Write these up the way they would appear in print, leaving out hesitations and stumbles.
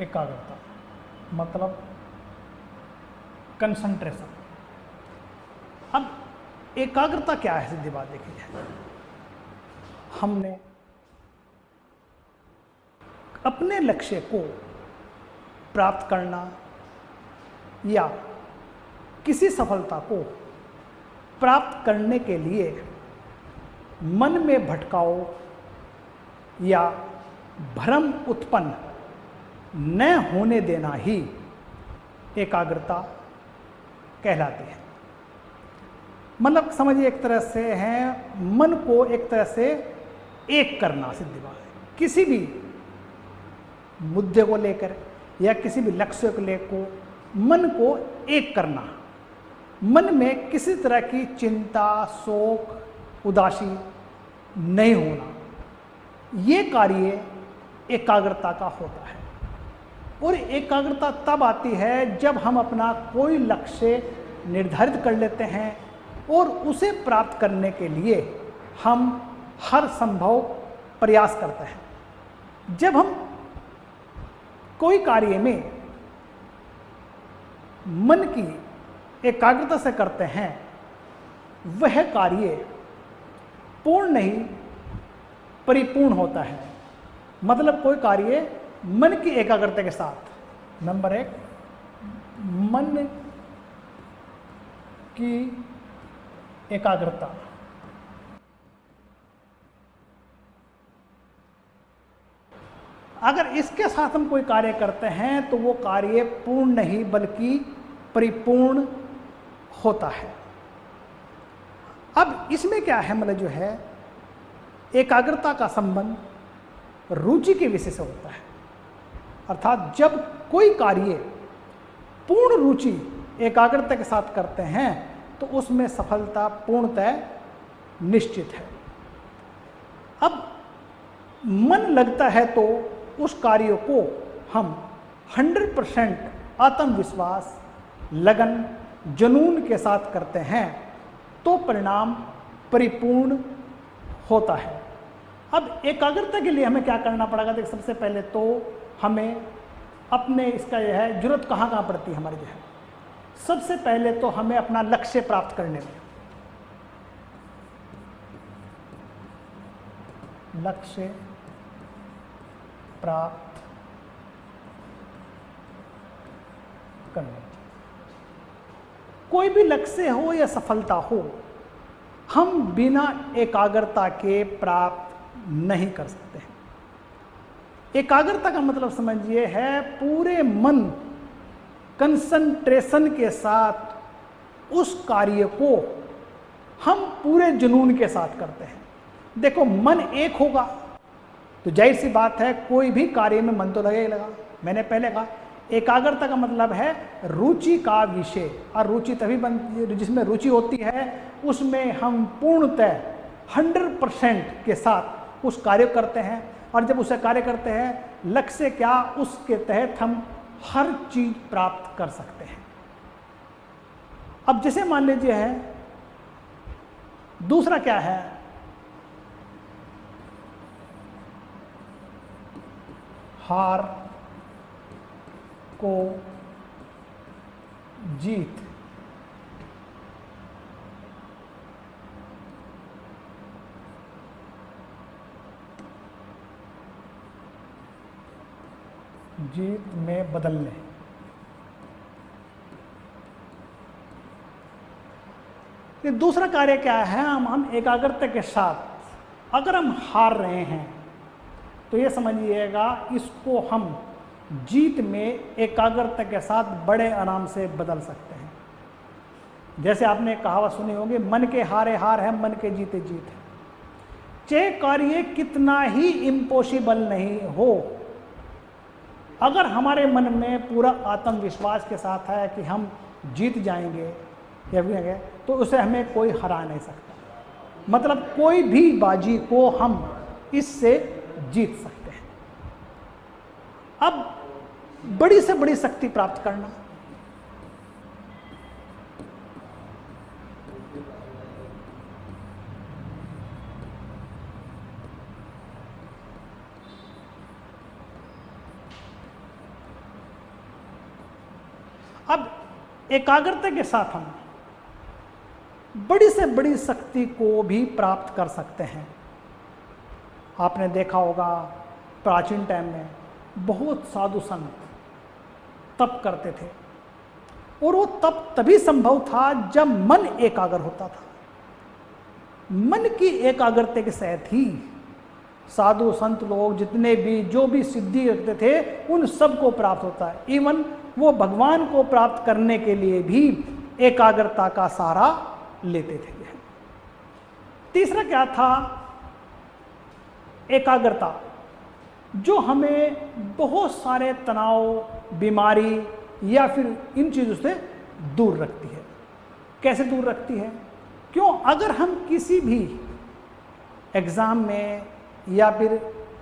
एकाग्रता मतलब कंसंट्रेशन। अब एकाग्रता क्या है, सीधी बात देखी जाए, हमने अपने लक्ष्य को प्राप्त करना या किसी सफलता को प्राप्त करने के लिए मन में भटकाव या भ्रम उत्पन्न न होने देना ही एकाग्रता कहलाती है। मतलब समझिए एक तरह से है मन को एक तरह से एक करना, सीधी बात है, किसी भी मुद्दे को लेकर या किसी भी लक्ष्य को लेकर मन को एक करना, मन में किसी तरह की चिंता, शोक, उदासी नहीं होना, ये कार्य एकाग्रता का होता है। और एकाग्रता तब आती है जब हम अपना कोई लक्ष्य निर्धारित कर लेते हैं और उसे प्राप्त करने के लिए हम हर संभव प्रयास करते हैं। जब हम कोई कार्य में मन की एकाग्रता से करते हैं, वह कार्य पूर्ण नहीं परिपूर्ण होता है। मतलब कोई कार्य मन की एकाग्रता के साथ, नंबर एक, मन की एकाग्रता अगर इसके साथ हम कोई कार्य करते हैं तो वो कार्य पूर्ण नहीं बल्कि परिपूर्ण होता है। अब इसमें क्या है, मतलब जो है एकाग्रता का संबंध रुचि के विषय से होता है। अर्थात जब कोई कार्य पूर्ण रुचि एकाग्रता के साथ करते हैं तो उसमें सफलता पूर्णतः निश्चित है। अब मन लगता है तो उस कार्य को हम 100% आत्मविश्वास, लगन, जुनून के साथ करते हैं तो परिणाम परिपूर्ण होता है। अब एकाग्रता के लिए हमें क्या करना पड़ेगा? देख, सबसे पहले तो हमें अपने इसका यह है जरूरत कहाँ पड़ती है हमारी, जो है सबसे पहले तो हमें अपना लक्ष्य प्राप्त करने में, लक्ष्य प्राप्त करने, कोई भी लक्ष्य हो या सफलता हो, हम बिना एकाग्रता के प्राप्त नहीं कर सकते हैं। एकाग्रता का मतलब समझिए है पूरे मन कंसंट्रेशन के साथ उस कार्य को हम पूरे जुनून के साथ करते हैं। देखो, मन एक होगा तो जाहिर सी बात है कोई भी कार्य में मन तो लगेगा। मैंने पहले कहा एकाग्रता का मतलब है रुचि का विषय, और रुचि तभी बनती है, जिसमें रुचि होती है उसमें हम पूर्णतः 100% के साथ उस कार्य करते हैं। और जब उसे कार्य करते हैं, लक्ष्य क्या, उसके तहत हम हर चीज प्राप्त कर सकते हैं। अब जैसे मान लीजिए है, दूसरा क्या है, हार को जीत, जीत में बदलने। ये दूसरा कार्य क्या है, हम एकाग्रता के साथ अगर हम हार रहे हैं तो ये समझिएगा इसको हम जीत में एकाग्रता के साथ बड़े आराम से बदल सकते हैं। जैसे आपने कहावत सुनी होगी, मन के हारे हार है, मन के जीते जीत है। चाहे कार्य कितना ही इम्पॉसिबल नहीं हो, अगर हमारे मन में पूरा आत्मविश्वास के साथ है कि हम जीत जाएंगे या भी, तो उसे हमें कोई हरा नहीं सकता। मतलब कोई भी बाजी को हम इससे जीत सकते हैं। अब बड़ी से बड़ी शक्ति प्राप्त करना, अब एकाग्रता के साथ हम बड़ी से बड़ी शक्ति को भी प्राप्त कर सकते हैं। आपने देखा होगा प्राचीन टाइम में बहुत साधु संत तप करते थे, और वो तप तभी संभव था जब मन एकाग्र होता था। मन की एकाग्रता के साथ ही साधु संत लोग जितने भी जो भी सिद्धि रखते थे उन सब को प्राप्त होता है। इवन वो भगवान को प्राप्त करने के लिए भी एकाग्रता का सहारा लेते थे। तीसरा क्या था? एकाग्रता जो हमें बहुत सारे तनाव, बीमारी या फिर इन चीज़ों से दूर रखती है। कैसे दूर रखती है? क्यों? अगर हम किसी भी एग्ज़ाम में या फिर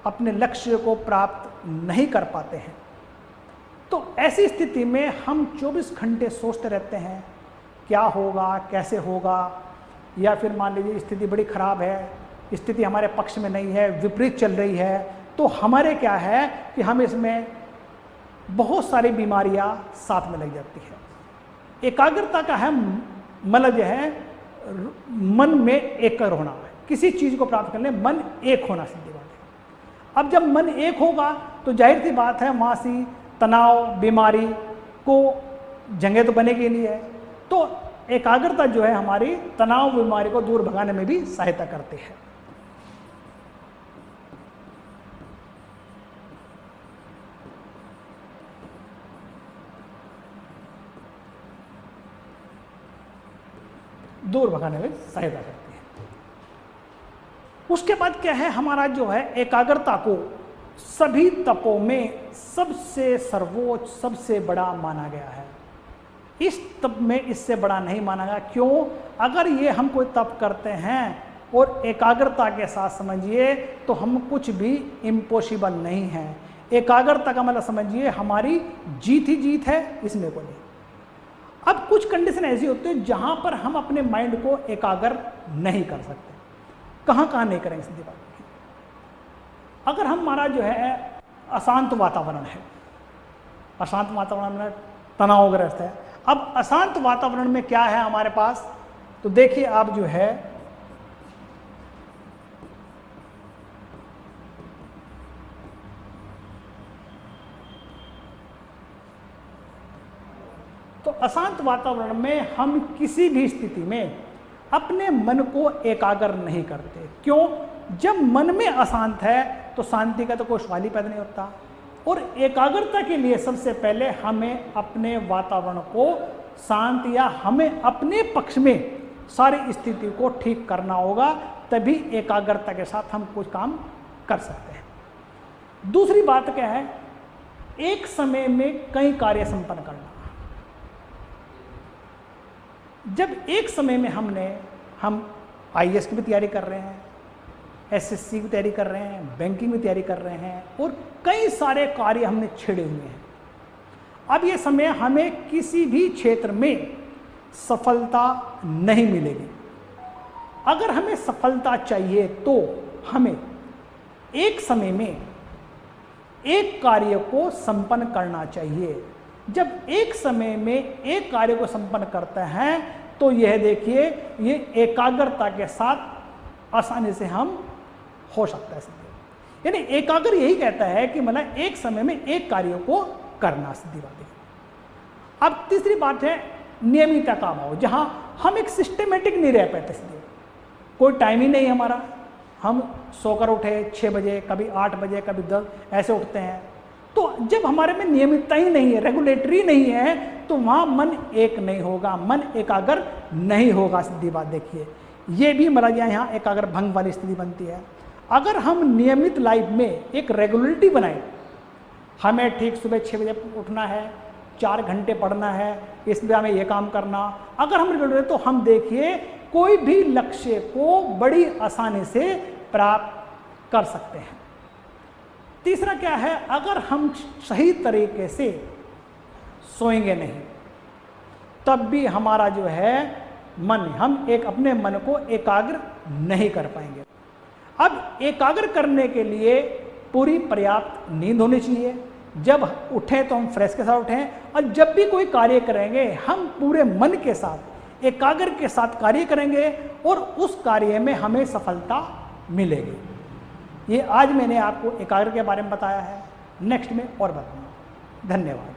अपने लक्ष्य को प्राप्त नहीं कर पाते हैं तो ऐसी स्थिति में हम 24 घंटे सोचते रहते हैं क्या होगा, कैसे होगा, या फिर मान लीजिए स्थिति बड़ी खराब है, स्थिति हमारे पक्ष में नहीं है, विपरीत चल रही है, तो हमारे क्या है कि हम इसमें बहुत सारी बीमारियां साथ में लग जाती है। एकाग्रता का है मतलब यह है मन में एकाग्र होना, किसी चीज़ को प्राप्त करने मन एक होना सीधी बात है। अब जब मन एक होगा तो जाहिर सी बात है वहाँ से तनाव, बीमारी को जगह तो बनेगी नहीं है। तो एकाग्रता जो है हमारी तनाव, बीमारी को दूर भगाने में भी सहायता करती है। दूर भगाने में सहायता करती है। उसके बाद क्या है, हमारा जो है एकाग्रता को सभी तपों में सबसे सर्वोच्च, सबसे बड़ा माना गया है। इस तप में इससे बड़ा नहीं माना गया। क्यों? अगर ये हम कोई तप करते हैं और एकाग्रता के साथ समझिए तो हम कुछ भी इम्पॉसिबल नहीं है। एकाग्रता का मतलब समझिए हमारी जीत ही जीत है, इसमें कोई नहीं। अब कुछ कंडीशन ऐसी होती है जहां पर हम अपने माइंड को एकाग्र नहीं कर सकते। कहां कहां नहीं करेंगे सीधी बात। अगर हमारा जो है अशांत वातावरण है, अशांत वातावरण में तनावग्रस्त है। अब अशांत वातावरण में क्या है हमारे पास, तो देखिए आप जो है तो अशांत वातावरण में हम किसी भी स्थिति में अपने मन को एकाग्र नहीं करते। क्यों? जब मन में अशांत है तो शांति का तो कोई सवाल ही पैदा नहीं होता। और एकाग्रता के लिए सबसे पहले हमें अपने वातावरण को शांत या हमें अपने पक्ष में सारी स्थिति को ठीक करना होगा, तभी एकाग्रता के साथ हम कुछ काम कर सकते हैं। दूसरी बात क्या है, एक समय में कई कार्य संपन्न करना। जब एक समय में हम IAS की भी तैयारी कर रहे हैं, SSC की तैयारी कर रहे हैं, बैंकिंग की तैयारी कर रहे हैं और कई सारे कार्य हमने छेड़े हुए हैं। अब ये समय हमें किसी भी क्षेत्र में सफलता नहीं मिलेगी। अगर हमें सफलता चाहिए तो हमें एक समय में एक कार्य को संपन्न करना चाहिए। जब एक समय में एक कार्य को संपन्न करते हैं तो यह देखिए ये एकाग्रता के साथ आसानी से हम हो सकता है। यानी एकाग्र यही कहता है कि मतलब एक समय में एक कार्य को करना, सीधी बात है। अब तीसरी बात है नियमितता का अभाव, जहां हम एक सिस्टमेटिक नहीं रह पाते। सीधे कोई टाइम ही नहीं हमारा, हम सोकर उठे 6 बजे, कभी 8 बजे, कभी 10 ऐसे उठते हैं। तो जब हमारे में नियमितता ही नहीं है, रेगुलेटरी नहीं है, तो वहाँ मन एक नहीं होगा, मन एकाग्र नहीं होगा। सीधी बात देखिए, ये भी मतलब यहाँ एकाग्र भंग वाली स्थिति बनती है। अगर हम नियमित लाइफ में एक रेगुलरिटी बनाए, हमें ठीक सुबह 6 बजे उठना है, 4 घंटे पढ़ना है, इसमें हमें ये काम करना, अगर हम रेगुलर तो हम देखिए कोई भी लक्ष्य को बड़ी आसानी से प्राप्त कर सकते हैं। तीसरा क्या है, अगर हम सही तरीके से सोएंगे नहीं तब भी हमारा जो है मन, हम एक अपने मन को एकाग्र नहीं कर पाएंगे। अब एकाग्र करने के लिए पूरी पर्याप्त नींद होनी चाहिए, जब उठें तो हम फ्रेश के साथ उठें, और जब भी कोई कार्य करेंगे हम पूरे मन के साथ, एकाग्र के साथ कार्य करेंगे और उस कार्य में हमें सफलता मिलेगी। ये आज मैंने आपको एकाग्र के बारे में बताया है, नेक्स्ट में और बताऊंगा। धन्यवाद।